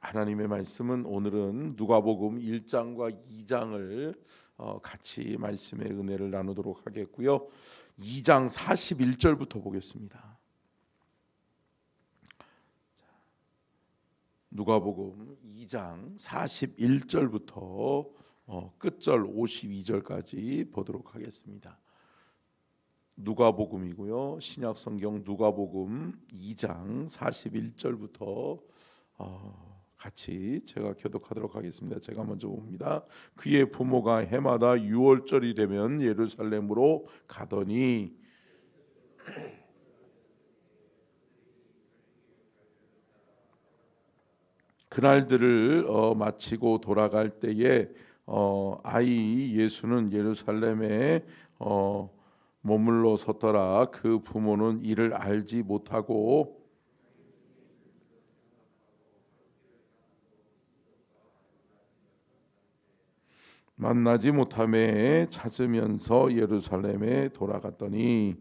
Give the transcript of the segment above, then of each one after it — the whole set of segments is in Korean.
하나님의 말씀은 오늘은 누가복음 1장과 2장을 같이 말씀의 은혜를 나누도록 하겠고요. 2장 41절부터 보겠습니다. 누가복음 2장 41절부터 끝절 52절까지 보도록 하겠습니다. 누가복음이고요. 신약성경 누가복음 2장 41절부터 같이 제가 교독하도록 하겠습니다. 제가 먼저 봅니다. 그의 부모가 해마다 유월절이 되면 예루살렘으로 가더니 그날들을 마치고 돌아갈 때에 아이 예수는 예루살렘에 머물러 섰더라. 그 부모는 이를 알지 못하고 만나지 못함에 찾으면서 예루살렘에 돌아갔더니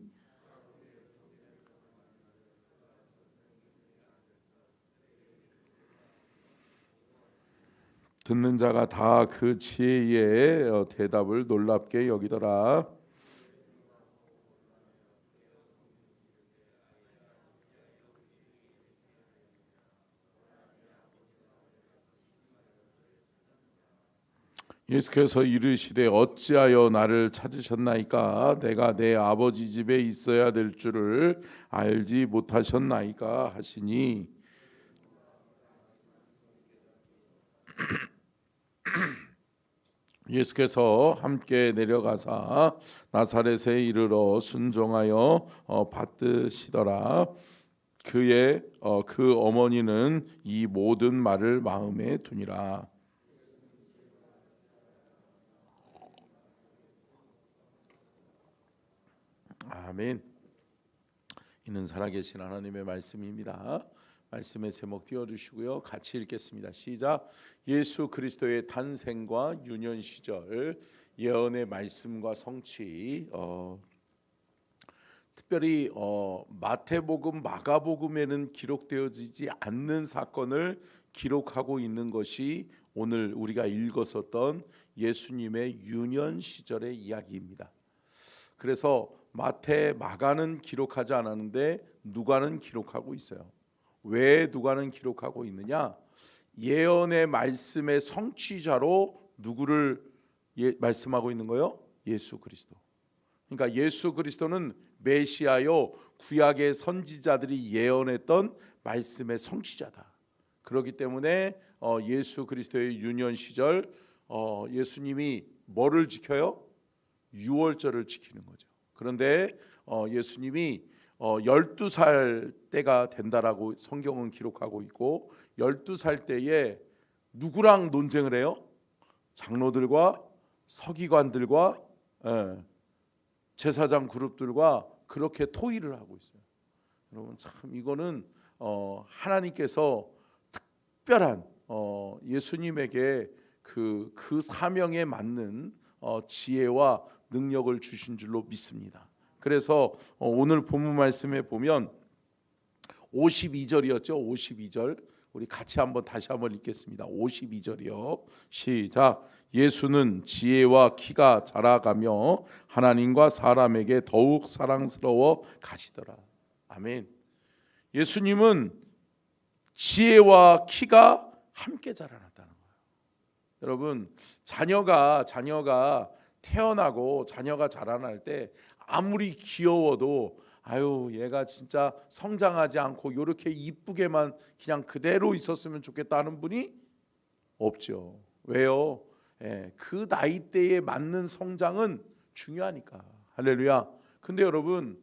듣는 자가 다 그 지혜의 대답을 놀랍게 여기더라. 예수께서 이르시되 어찌하여 나를 찾으셨나이까? 내가 내 아버지 집에 있어야 될 줄을 알지 못하셨나이까? 하시니 예수께서 함께 내려가사 나사렛에 이르러 순종하여 받드시더라. 그 어머니는 이 모든 말을 마음에 두니라. 아멘. 이는 살아계신 하나님의 말씀입니다. 말씀의 제목 띄워주시고요. 같이 읽겠습니다. 시작. 예수 그리스도의 탄생과 유년 시절 예언의 말씀과 성취, 특별히 마태복음, 마가복음에는 기록되어지지 않는 사건을 기록하고 있는 것이 오늘 우리가 읽었었던 예수님의 유년 시절의 이야기입니다. 그래서 마태, 마가는 기록하지 않았는데 누가는 기록하고 있어요. 왜 누가는 기록하고 있느냐? 예언의 말씀의 성취자로 누구를 말씀하고 있는 거예요? 예수 그리스도. 그러니까 예수 그리스도는 메시아요, 구약의 선지자들이 예언했던 말씀의 성취자다. 그렇기 때문에 예수 그리스도의 유년 시절 예수님이 뭐를 지켜요? 유월절을 지키는 거죠. 그런데 예수님이 12살 때가 된다라고 성경은 기록하고 있고 12살 때에 누구랑 논쟁을 해요? 장로들과 서기관들과 제사장 그룹들과 그렇게 토의를 하고 있어요. 여러분 참 이거는 하나님께서 특별한 예수님에게 그 사명에 맞는 지혜와 능력을 주신 줄로 믿습니다. 그래서 오늘 본문 말씀에 보면 52절이었죠. 52절 우리 같이 다시 한번 읽겠습니다. 52절이요. 시작. 예수는 지혜와 키가 자라가며 하나님과 사람에게 더욱 사랑스러워 가시더라. 아멘. 예수님은 지혜와 키가 함께 자라났다는 거예요. 여러분 자녀가 태어나고 자녀가 자라날 때 아무리 귀여워도 아유 얘가 진짜 성장하지 않고 이렇게 이쁘게만 그냥 그대로 있었으면 좋겠다는 분이 없죠. 왜요? 그 나이대에 맞는 성장은 중요하니까. 할렐루야. 근데 여러분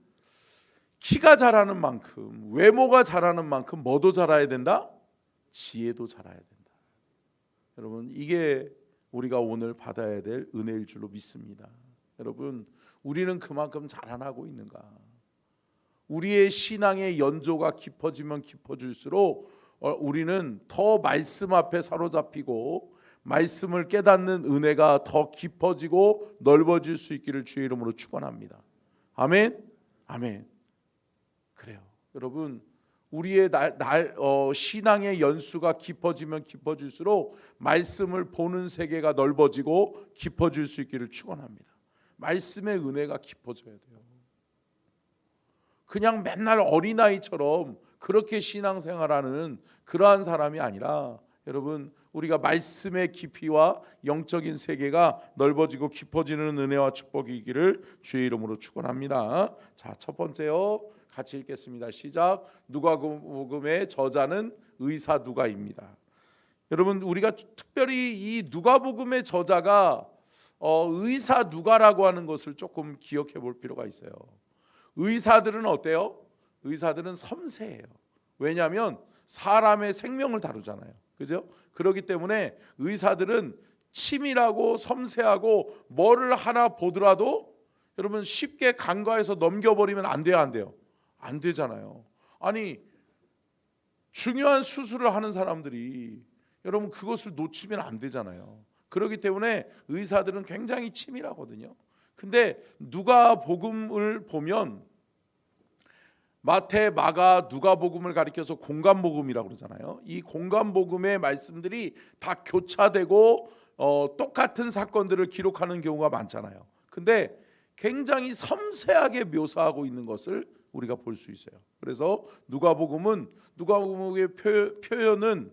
키가 자라는 만큼 외모가 자라는 만큼 뭐도 자라야 된다? 지혜도 자라야 된다. 여러분 이게 우리가 오늘 받아야 될 은혜일 줄로 믿습니다. 여러분 우리는 그만큼 자라나고 있는가? 우리의 신앙의 연조가 깊어지면 깊어질수록 우리는 더 말씀 앞에 사로잡히고 말씀을 깨닫는 은혜가 더 깊어지고 넓어질 수 있기를 주의 이름으로 축원합니다. 아멘. 아멘. 그래요. 여러분 우리의 신앙의 연수가 깊어지면 깊어질수록 말씀을 보는 세계가 넓어지고 깊어질 수 있기를 축원합니다. 말씀의 은혜가 깊어져야 돼요. 그냥 맨날 어린아이처럼 그렇게 신앙생활하는 그러한 사람이 아니라 여러분 우리가 말씀의 깊이와 영적인 세계가 넓어지고 깊어지는 은혜와 축복이 있기를 주의 이름으로 축원합니다. 자, 첫 번째요. 같이 읽겠습니다. 시작. 누가복음의 저자는 의사 누가입니다. 여러분 우리가 특별히 이 누가복음의 저자가 의사 누가라고 하는 것을 조금 기억해 볼 필요가 있어요. 의사들은 어때요? 의사들은 섬세해요. 왜냐하면 사람의 생명을 다루잖아요. 그죠? 그렇기 때문에 의사들은 치밀하고 섬세하고 뭐를 하나 보더라도 여러분 쉽게 간과해서 넘겨버리면 안 돼요, 안 돼요? 안 되잖아요. 아니 중요한 수술을 하는 사람들이 여러분 그것을 놓치면 안 되잖아요. 그렇기 때문에 의사들은 굉장히 치밀하거든요. 근데 누가복음을 보면 마태, 마가, 누가복음을 가리켜서 공간복음이라고 그러잖아요. 이 공간복음의 말씀들이 다 교차되고 똑같은 사건들을 기록하는 경우가 많잖아요. 근데 굉장히 섬세하게 묘사하고 있는 것을 우리가 볼 수 있어요. 그래서 누가복음의 표현은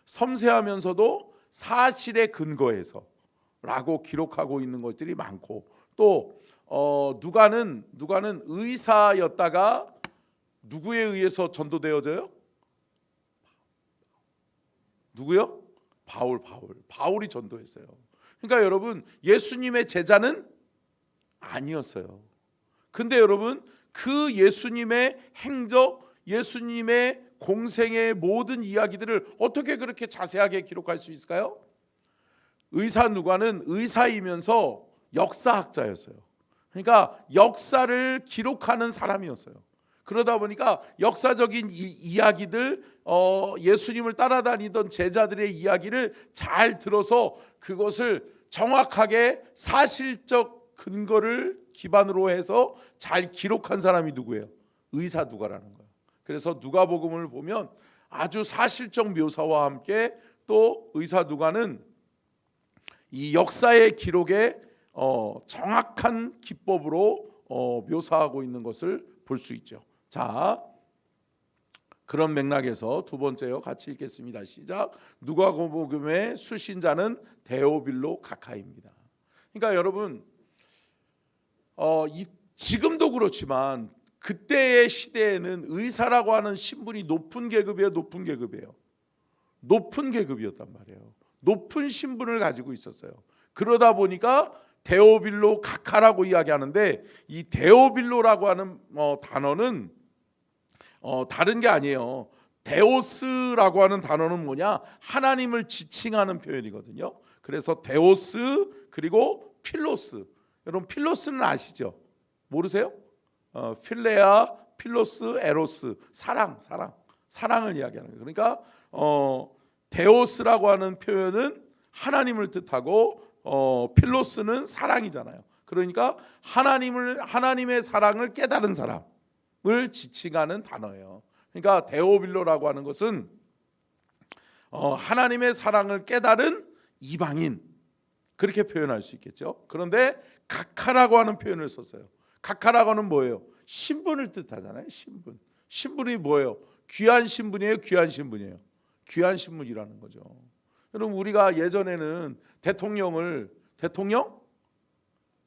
섬세하면서도 사실에 근거해서 라고 기록하고 있는 것들이 많고 또 누가는 의사였다가 누구에 의해서 전도되어져요? 누구요? 바울이 전도했어요. 그러니까 여러분 예수님의 제자는 아니었어요. 근데 여러분 그 예수님의 행적, 예수님의 공생의 모든 이야기들을 어떻게 그렇게 자세하게 기록할 수 있을까요? 의사 누가는 의사이면서 역사학자였어요. 그러니까 역사를 기록하는 사람이었어요. 그러다 보니까 역사적인 이야기들, 예수님을 따라다니던 제자들의 이야기를 잘 들어서 그것을 정확하게 사실적 근거를 기반으로 해서 잘 기록한 사람이 누구예요? 의사 누가라는 거예요. 그래서 누가복음을 보면 아주 사실적 묘사와 함께 또 의사 누가는 이 역사의 기록에 정확한 기법으로 묘사하고 있는 것을 볼 수 있죠. 자, 그런 맥락에서 두 번째요. 같이 읽겠습니다. 시작. 누가복음의 수신자는 데오빌로 가카입니다. 그러니까 여러분 지금도 그렇지만 그때의 시대에는 의사라고 하는 신분이 높은 계급이에요, 높은 계급이에요. 높은 계급이었단 말이에요. 높은 신분을 가지고 있었어요. 그러다 보니까 데오빌로 가카라고 이야기하는데 이 데오빌로라고 하는 단어는 다른 게 아니에요. 데오스라고 하는 단어는 뭐냐? 하나님을 지칭하는 표현이거든요. 그래서 데오스 그리고 필로스. 여러분 필로스는 아시죠? 모르세요? 필레아, 필로스, 에로스. 사랑을 이야기하는 거예요. 그러니까 데오스라고 하는 표현은 하나님을 뜻하고 필로스는 사랑이잖아요. 그러니까 하나님의 사랑을 깨달은 사람을 지칭하는 단어예요. 그러니까 데오빌로라고 하는 것은 하나님의 사랑을 깨달은 이방인 그렇게 표현할 수 있겠죠. 그런데 가카라고 하는 표현을 썼어요. 가카라고 하는 뭐예요? 신분을 뜻하잖아요. 신분이 뭐예요? 귀한 신분이에요. 귀한 신분이라는 거죠. 여러분 우리가 예전에는 대통령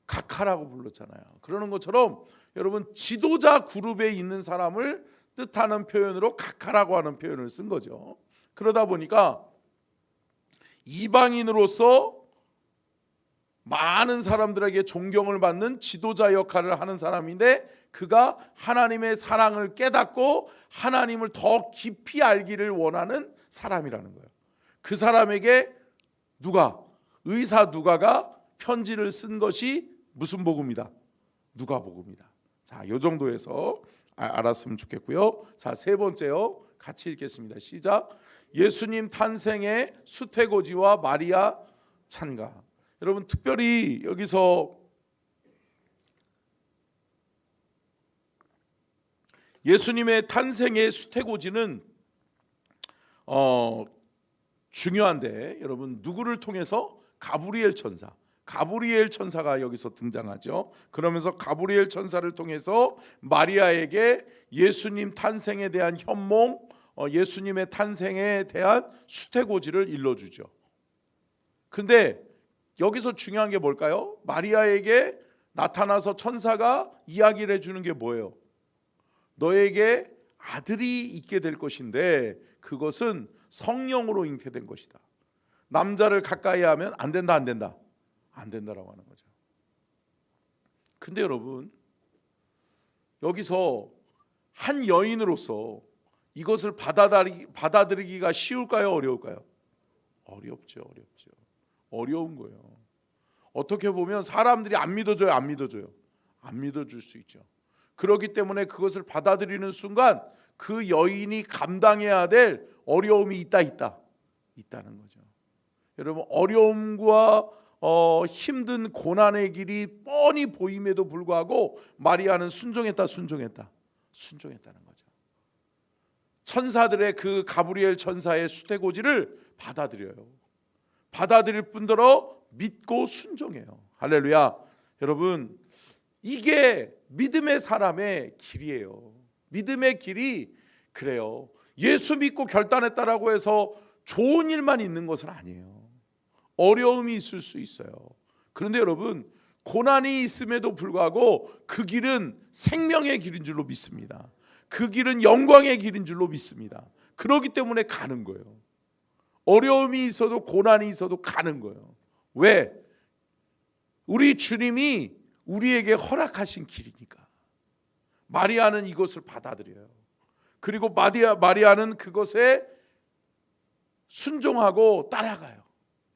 가카라고 불렀잖아요. 그러는 것처럼 여러분 지도자 그룹에 있는 사람을 뜻하는 표현으로 가카라고 하는 표현을 쓴 거죠. 그러다 보니까 이방인으로서 많은 사람들에게 존경을 받는 지도자 역할을 하는 사람인데 그가 하나님의 사랑을 깨닫고 하나님을 더 깊이 알기를 원하는 사람이라는 거예요. 그 사람에게 의사 누가가 편지를 쓴 것이 무슨 복음이다? 누가복음이다. 자, 이 정도에서 알았으면 좋겠고요. 자, 세 번째요. 같이 읽겠습니다. 시작. 예수님 탄생의 수태고지와 마리아 찬가. 여러분 특별히 여기서 예수님의 탄생의 수태고지는 중요한데 여러분 누구를 통해서? 가브리엘 천사가 여기서 등장하죠. 그러면서 가브리엘 천사를 통해서 마리아에게 예수님 탄생에 대한 현몽, 예수님의 탄생에 대한 수태고지를 일러주죠. 근데 여기서 중요한 게 뭘까요? 마리아에게 나타나서 천사가 이야기를 해주는 게 뭐예요? 너에게 아들이 있게 될 것인데 그것은 성령으로 잉태된 것이다. 남자를 가까이 하면 안 된다라고 하는 거죠. 근데 여러분 여기서 한 여인으로서 이것을 받아들이기가 쉬울까요? 어려울까요? 어렵죠. 어려운 거예요. 어떻게 보면 사람들이 안 믿어줘요? 안 믿어줄 수 있죠. 그렇기 때문에 그것을 받아들이는 순간 그 여인이 감당해야 될 어려움이 있다는 거죠. 여러분 어려움과 힘든 고난의 길이 뻔히 보임에도 불구하고 마리아는 순종했다는 거죠. 천사들의 그 가브리엘 천사의 수태고지를 받아들일 뿐더러 믿고 순종해요. 할렐루야. 여러분 이게 믿음의 사람의 길이에요. 믿음의 길이 그래요. 예수 믿고 결단했다라고 해서 좋은 일만 있는 것은 아니에요. 어려움이 있을 수 있어요. 그런데 여러분 고난이 있음에도 불구하고 그 길은 생명의 길인 줄로 믿습니다. 그 길은 영광의 길인 줄로 믿습니다. 그렇기 때문에 가는 거예요. 어려움이 있어도 고난이 있어도 가는 거예요. 왜? 우리 주님이 우리에게 허락하신 길이니까. 마리아는 이것을 받아들여요. 그리고 마리아는 그것에 순종하고 따라가요.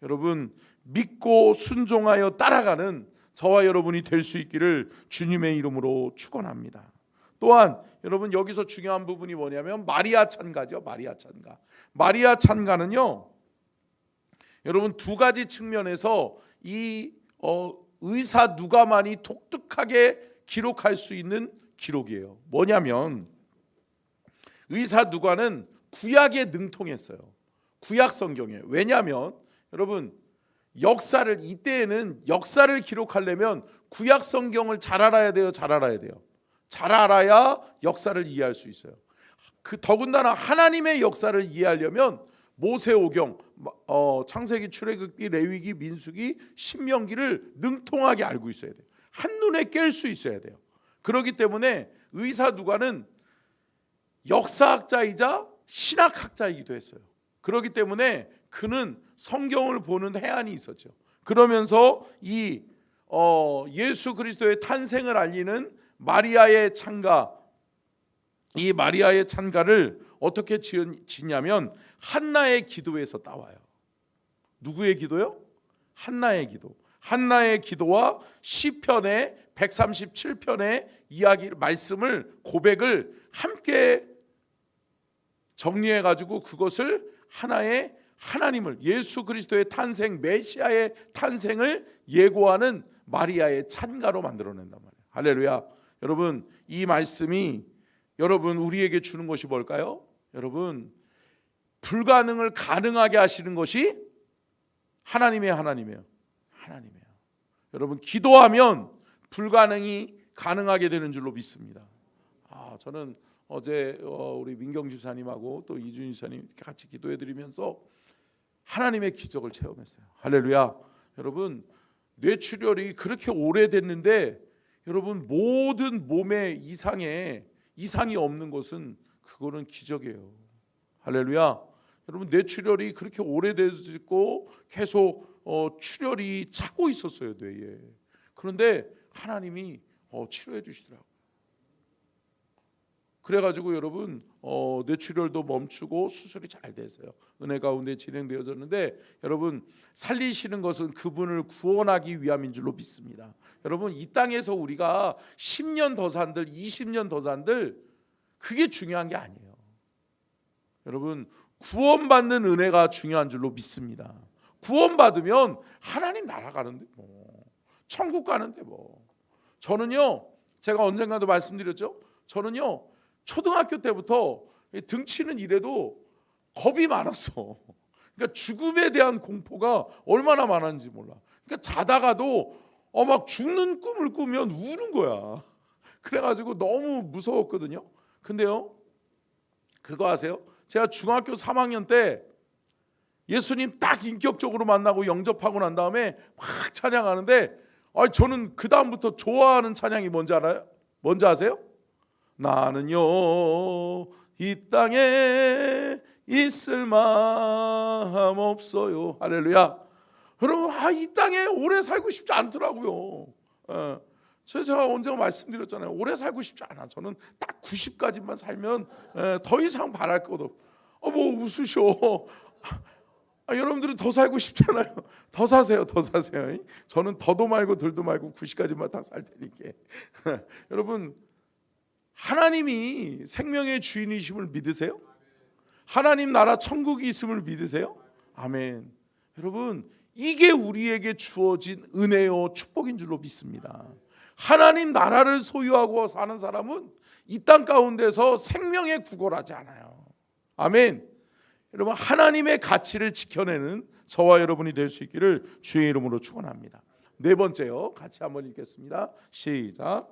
여러분 믿고 순종하여 따라가는 저와 여러분이 될 수 있기를 주님의 이름으로 축원합니다. 또한 여러분 여기서 중요한 부분이 뭐냐면 마리아 찬가죠. 마리아 찬가는요 여러분 두 가지 측면에서 이 의사 누가만이 독특하게 기록할 수 있는 기록이에요. 뭐냐면 의사 누가는 구약에 능통했어요. 구약 성경에. 왜냐하면 여러분 이때에는 역사를 기록하려면 구약 성경을 잘 알아야 돼요. 잘 알아야 역사를 이해할 수 있어요. 더군다나 하나님의 역사를 이해하려면 모세오경, 창세기, 출애굽기, 레위기, 민수기, 신명기를 능통하게 알고 있어야 돼요. 한눈에 깰 수 있어야 돼요. 그렇기 때문에 의사 누가는 역사학자이자 신학학자이기도 했어요. 그렇기 때문에 그는 성경을 보는 해안이 있었죠. 그러면서 이 예수 그리스도의 탄생을 알리는 마리아의 찬가, 이 마리아의 찬가를 어떻게 짓냐면 한나의 기도에서 따와요. 누구의 기도요? 한나의 기도. 한나의 기도와 시편의 137편의 이야기 말씀을 고백을 함께 정리해 가지고 그것을 하나의 하나님을 예수 그리스도의 탄생 메시아의 탄생을 예고하는 마리아의 찬가로 만들어낸단 말이에요. 할렐루야. 여러분 이 말씀이 여러분 우리에게 주는 것이 뭘까요? 여러분 불가능을 가능하게 하시는 것이 하나님이에요. 여러분 기도하면 불가능이 가능하게 되는 줄로 믿습니다. 저는 어제 우리 민경 집사님하고 또 이준희 집사님 같이 기도해드리면서 하나님의 기적을 체험했어요. 할렐루야. 여러분 뇌출혈이 그렇게 오래됐는데 여러분 모든 몸의 이상이 없는 것은 그거는 기적이에요. 할렐루야. 여러분 뇌출혈이 그렇게 오래됐고 계속 출혈이 차고 있었어요, 뇌에. 그런데 하나님이 치료해 주시더라고요. 그래가지고 여러분 뇌출혈도 멈추고 수술이 잘 됐어요. 은혜 가운데 진행되어졌는데 여러분 살리시는 것은 그분을 구원하기 위함인 줄로 믿습니다. 여러분 이 땅에서 우리가 10년 더 산들 20년 더 산들 그게 중요한 게 아니에요. 여러분 구원받는 은혜가 중요한 줄로 믿습니다. 구원받으면 하나님 나라 가는데 뭐 천국 가는데 뭐. 저는요 제가 언젠가도 말씀드렸죠. 저는요 초등학교 때부터 등치는 이래도 겁이 많았어. 그러니까 죽음에 대한 공포가 얼마나 많았는지 몰라. 그러니까 자다가도 막 죽는 꿈을 꾸면 우는 거야. 그래가지고 너무 무서웠거든요. 근데요, 그거 아세요? 제가 중학교 3학년 때 예수님 딱 인격적으로 만나고 영접하고 난 다음에 막 찬양하는데, 저는 그 다음부터 좋아하는 찬양이 뭔지 알아요? 뭔지 아세요? 나는요 이 땅에 있을 마음 없어요. 할렐루야. 여러분, 이 땅에 오래 살고 싶지 않더라고요. 제가 언제 말씀드렸잖아요. 오래 살고 싶지 않아. 저는 딱 90까지만 살면 더 이상 바랄 것 없어. 뭐 웃으셔. 여러분들은 더 살고 싶잖아요. 더 사세요. 더 사세요. 저는 더도 말고 덜도 말고 90까지만 다 살 테니까. 여러분, 하나님이 생명의 주인이심을 믿으세요? 하나님 나라 천국이 있음을 믿으세요? 아멘. 여러분, 이게 우리에게 주어진 은혜요 축복인 줄로 믿습니다. 하나님 나라를 소유하고 사는 사람은 이 땅 가운데서 생명에 구걸하지 않아요. 아멘. 여러분, 하나님의 가치를 지켜내는 저와 여러분이 될 수 있기를 주의 이름으로 축원합니다. 네 번째요, 같이 한번 읽겠습니다. 시작.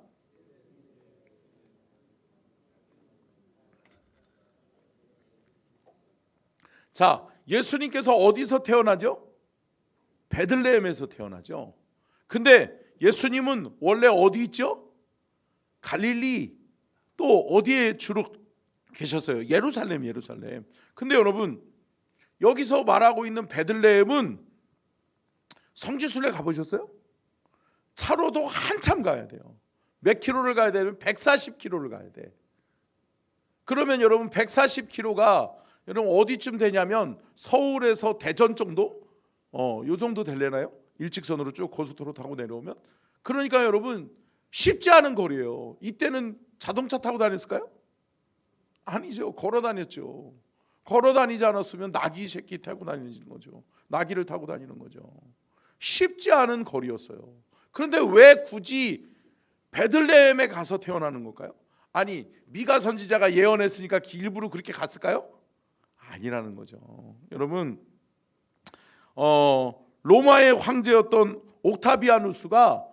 자, 예수님께서 어디서 태어나죠? 베들레헴에서 태어나죠. 근데 예수님은 원래 어디 있죠? 갈릴리, 또 어디에 주로 계셨어요? 예루살렘. 근데 여러분, 여기서 말하고 있는 베들레헴은 성지순례 가보셨어요? 차로도 한참 가야 돼요. 몇 킬로를 가야 되면 140킬로를 가야 돼. 그러면 여러분 140킬로가 여러분 어디쯤 되냐면 서울에서 대전 정도? 요 정도 되려나요? 일직선으로 쭉 고속도로 타고 내려오면. 그러니까 여러분 쉽지 않은 거리예요. 이때는 자동차 타고 다녔을까요? 아니죠. 걸어 다녔죠. 걸어 다니지 않았으면 나귀 새끼 타고 다니는 거죠. 나귀를 타고 다니는 거죠. 쉽지 않은 거리였어요. 그런데 왜 굳이 베들레헴에 가서 태어나는 걸까요? 아니, 미가 선지자가 예언했으니까 일부러 그렇게 갔을까요? 아니라는 거죠. 여러분, 로마의 황제였던 옥타비아누스가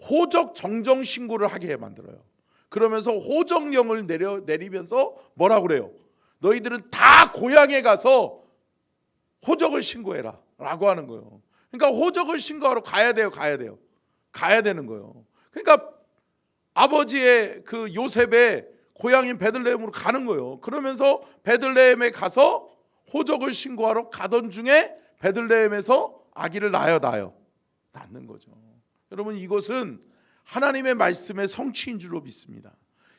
호적 정정 신고를 하게 만들어요. 그러면서 호적령을 내리면서 뭐라고 그래요? 너희들은 다 고향에 가서 호적을 신고해라 라고 하는 거예요. 그러니까 호적을 신고하러 가야 되는 거예요. 그러니까 아버지의 그 요셉의 고향인 베들레헴으로 가는 거예요. 그러면서 베들레헴에 가서 호적을 신고하러 가던 중에 베들레헴에서 아기를 낳는 거죠. 여러분, 이것은 하나님의 말씀의 성취인 줄로 믿습니다.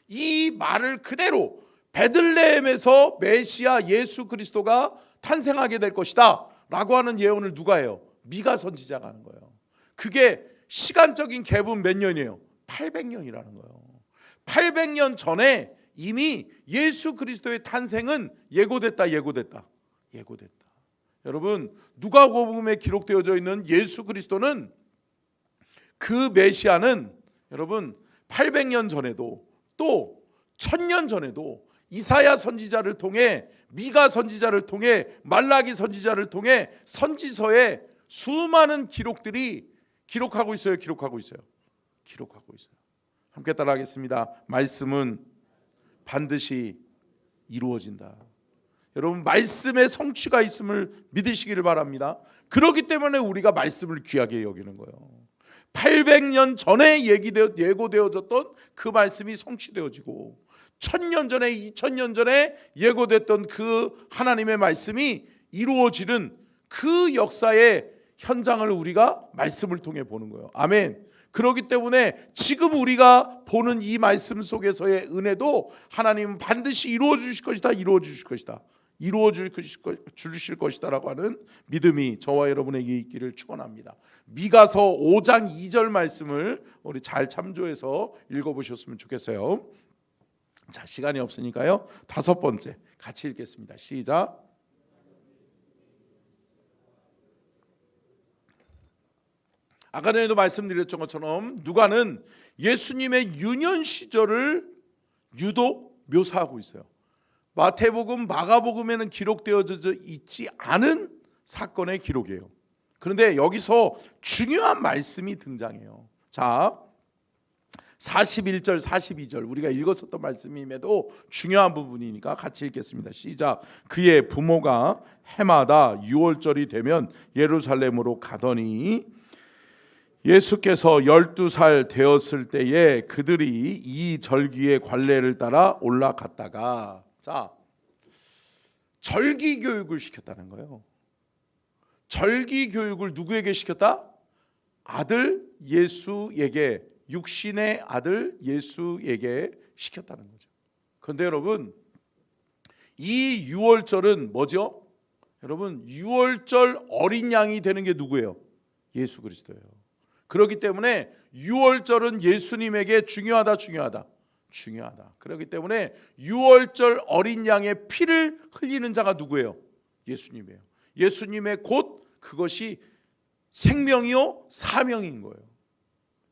이 말을 그대로 베들레헴에서 메시아 예수 그리스도가 탄생하게 될 것이다 라고 하는 예언을 누가 해요? 미가 선지자가 하는 거예요. 그게 시간적인 갭은 몇 년이에요? 800년이라는 거예요. 800년 전에 이미 예수 그리스도의 탄생은 예고됐다. 여러분, 누가복음에 기록되어져 있는 예수 그리스도는, 그 메시아는 여러분 800년 전에도 또 1000년 전에도 이사야 선지자를 통해, 미가 선지자를 통해, 말라기 선지자를 통해 선지서에 수많은 기록들이 기록하고 있어요. 함께 따라하겠습니다. 말씀은 반드시 이루어진다. 여러분, 말씀의 성취가 있음을 믿으시기를 바랍니다. 그렇기 때문에 우리가 말씀을 귀하게 여기는 거예요. 800년 전에 예고되어졌던 그 말씀이 성취되어지고, 1000년 전에, 2000년 전에 예고됐던 그 하나님의 말씀이 이루어지는 그 역사의 현장을 우리가 말씀을 통해 보는 거예요. 아멘. 그렇기 때문에 지금 우리가 보는 이 말씀 속에서의 은혜도 하나님은 반드시 이루어 주실 것이다 라고 하는 믿음이 저와 여러분에게 있기를 축원합니다. 미가서 5장 2절 말씀을 우리 잘 참조해서 읽어보셨으면 좋겠어요. 자, 시간이 없으니까요, 다섯 번째 같이 읽겠습니다. 시작. 아까 전에도 말씀드렸던 것처럼 누가는 예수님의 유년 시절을 유독 묘사하고 있어요. 마태복음, 마가복음에는 기록되어져 있지 않은 사건의 기록이에요. 그런데 여기서 중요한 말씀이 등장해요. 자, 41절 42절 우리가 읽었었던 말씀임에도 중요한 부분이니까 같이 읽겠습니다. 시작. 그의 부모가 해마다 6월절이 되면 예루살렘으로 가더니 예수께서 12살 되었을 때에 그들이 이 절기의 관례를 따라 올라갔다가, 자, 절기 교육을 시켰다는 거예요. 절기 교육을 누구에게 시켰다? 아들 예수에게, 육신의 아들 예수에게 시켰다는 거죠. 그런데 여러분, 이 유월절은 뭐죠? 여러분, 유월절 어린 양이 되는 게 누구예요? 예수 그리스도예요. 그렇기 때문에 유월절은 예수님에게 중요하다. 그렇기 때문에 유월절 어린 양의 피를 흘리는 자가 누구예요? 예수님이에요. 예수님의 곧 그것이 생명이요 사명인 거예요.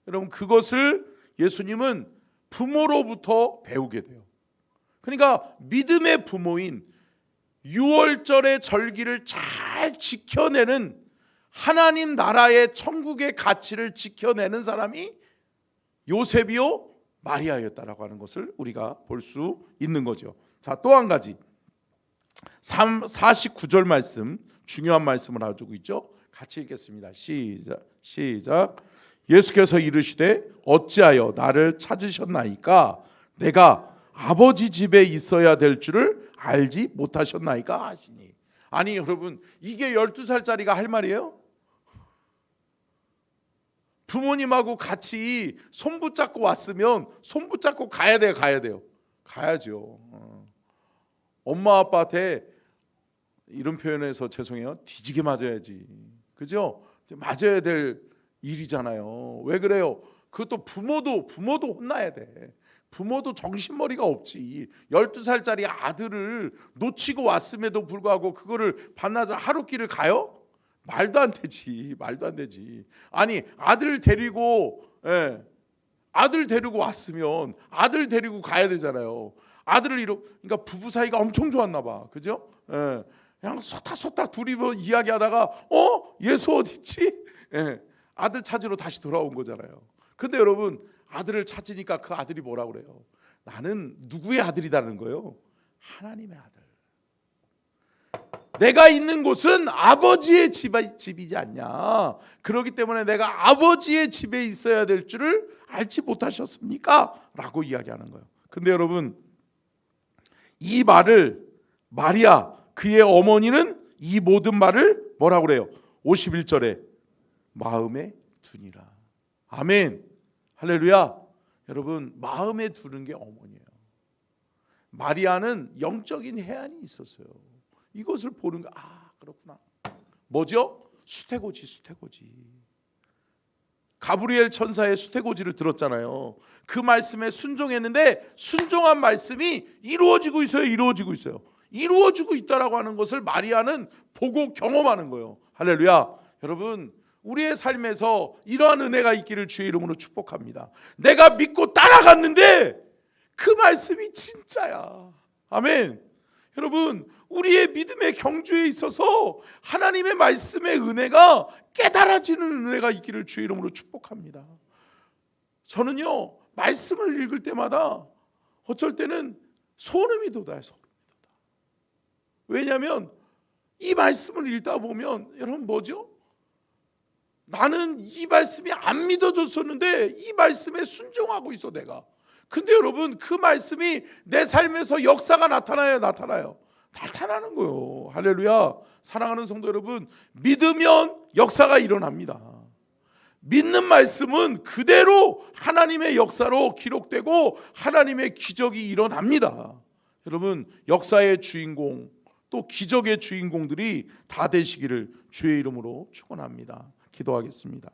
여러분, 그것을 예수님은 부모로부터 배우게 돼요. 그러니까 믿음의 부모인 유월절의 절기를 잘 지켜내는, 하나님 나라의 천국의 가치를 지켜내는 사람이 요셉이요 마리아였다라고 하는 것을 우리가 볼 수 있는 거죠. 자, 또 한 가지 49절 말씀, 중요한 말씀을 가지고 있죠. 같이 읽겠습니다. 시작. 예수께서 이르시되 어찌하여 나를 찾으셨나이까? 내가 아버지 집에 있어야 될 줄을 알지 못하셨나이까? 하시니. 아니 여러분, 이게 12살짜리가 할 말이에요? 부모님하고 같이 손 붙잡고 왔으면 손 붙잡고 가야 돼요. 가야죠. 엄마 아빠한테 이런 표현에서 죄송해요, 뒤지게 맞아야지. 그죠? 맞아야 될 일이잖아요. 왜 그래요? 그것도 부모도 혼나야 돼. 부모도 정신머리가 없지. 12살짜리 아들을 놓치고 왔음에도 불구하고 그거를 반나절 하루길을 가요? 말도 안 되지. 아니 아들 데리고 왔으면 아들 데리고 가야 되잖아요. 아들을 그러니까 부부 사이가 엄청 좋았나 봐. 그죠? 그냥 소탁 둘이 뭐 이야기하다가 예수 어디 있지? 아들 찾으러 다시 돌아온 거잖아요. 근데 여러분, 아들을 찾으니까 그 아들이 뭐라고 그래요? 나는 누구의 아들이라는 거예요? 하나님의 아들. 내가 있는 곳은 아버지의 집이지 않냐. 그렇기 때문에 내가 아버지의 집에 있어야 될 줄을 알지 못하셨습니까? 라고 이야기하는 거예요. 근데 여러분, 이 말을 마리아 그의 어머니는 이 모든 말을 뭐라고 그래요? 51절에 마음에 두니라. 아멘. 할렐루야. 여러분, 마음에 두는 게 어머니예요. 마리아는 영적인 해안이 있었어요. 이것을 보는 거, 그렇구나. 뭐죠? 수태고지. 가브리엘 천사의 수태고지를 들었잖아요. 그 말씀에 순종했는데 순종한 말씀이 이루어지고 있어요. 이루어지고 있다라고 하는 것을 마리아는 보고 경험하는 거예요. 할렐루야. 여러분, 우리의 삶에서 이러한 은혜가 있기를 주의 이름으로 축복합니다. 내가 믿고 따라갔는데 그 말씀이 진짜야. 아멘. 여러분, 우리의 믿음의 경주에 있어서 하나님의 말씀의 은혜가 깨달아지는 은혜가 있기를 주의 이름으로 축복합니다. 저는요, 말씀을 읽을 때마다 어쩔 때는 소름이 돋아요. 왜냐하면 이 말씀을 읽다 보면 여러분 뭐죠? 나는 이 말씀이 안 믿어졌었는데 이 말씀에 순종하고 있어 내가. 근데 여러분, 그 말씀이 내 삶에서 역사가 나타나는 거예요. 할렐루야. 사랑하는 성도 여러분, 믿으면 역사가 일어납니다. 믿는 말씀은 그대로 하나님의 역사로 기록되고 하나님의 기적이 일어납니다. 여러분, 역사의 주인공 또 기적의 주인공들이 다 되시기를 주의 이름으로 축원합니다. 기도하겠습니다.